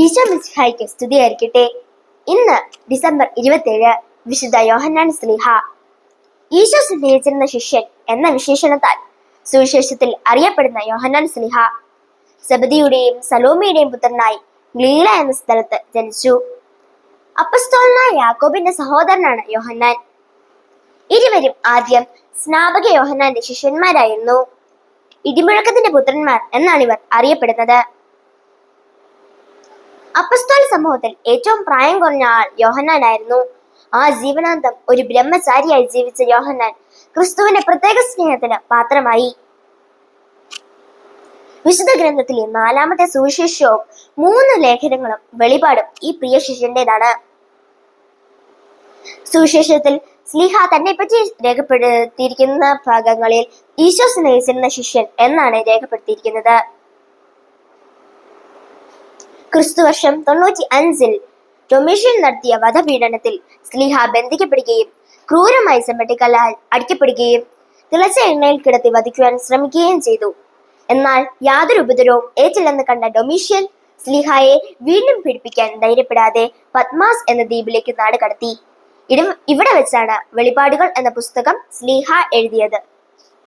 ഈശോ മിശിഹായ്ക്ക് സ്തുതിയായിരിക്കട്ടെ. ഇന്ന് ഡിസംബർ 27, വിശുദ്ധ യോഹന്നാൻ ശ്ലീഹ. ഈശോ സ്നേഹിച്ചിരുന്ന ശിഷ്യൻ എന്ന വിശേഷണത്താൽ സുവിശേഷത്തിൽ അറിയപ്പെടുന്ന യോഹന്നാൻ ശ്ലീഹ സെബദിയുടെയും സലോമിയുടെയും പുത്രനായി ഗലീല എന്ന സ്ഥലത്ത് ജനിച്ചു. അപ്പസ്തോലനായ യാക്കോബിന്റെ സഹോദരനാണ് യോഹന്നാൻ. ഇരുവരും ആദ്യം സ്നാപക യോഹന്നാന്റെ ശിഷ്യന്മാരായിരുന്നു. ഇടിമുഴക്കത്തിന്റെ പുത്രന്മാർ എന്നാണ് ഇവർ അറിയപ്പെടുന്നത്. അപ്പസ്തോല സമൂഹത്തിൽ ഏറ്റവും പ്രായം കുറഞ്ഞ ആൾ യോഹന്നാനായിരുന്നു. ആ ജീവനാന്തം ഒരു ബ്രഹ്മചാരിയായി ജീവിച്ച യോഹന്നാൻ ക്രിസ്തുവിന്റെ പ്രത്യേക സ്നേഹത്തിന് പാത്രമായി. വിശുദ്ധ ഗ്രന്ഥത്തിലെ 4-ാമത്തെ സുവിശേഷവും 3 ലേഖനങ്ങളും വെളിപാടും ഈ പ്രിയ ശിഷ്യന്റേതാണ്. സുവിശേഷത്തിൽ ശ്ലീഹ തന്നെ പറ്റി രേഖപ്പെടുത്തിയിരിക്കുന്ന ഭാഗങ്ങളിൽ ഈശോ സ്നേഹിച്ചിരുന്ന ശിഷ്യൻ എന്നാണ് രേഖപ്പെടുത്തിയിരിക്കുന്നത്. ക്രിസ്തുവർഷം 95 ഡൊമീഷ്യൻ നടത്തിയ വധപീഡനത്തിൽ ശ്ലീഹ ബന്ധിക്കപ്പെടുകയും ക്രൂരമായി ചെമ്മട്ടിക്കല്ലാൽ അടിക്കപ്പെടുകയും തിളച്ച എണ്ണയിൽ കിടത്തി വധിക്കുവാൻ ശ്രമിക്കുകയും ചെയ്തു. എന്നാൽ യാതൊരു ഉപദ്രവവും ഏറ്റില്ലെന്ന് കണ്ട ഡൊമീഷ്യൻ ശ്ലീഹായെ വീണ്ടും പീഡിപ്പിക്കാൻ ധൈര്യപ്പെടാതെ പത്മാസ് എന്ന ദ്വീപിലേക്ക് നാട് കടത്തി. ഇവിടെ വെച്ചാണ് വെളിപാടുകൾ എന്ന പുസ്തകം ശ്ലീഹ എഴുതിയത്.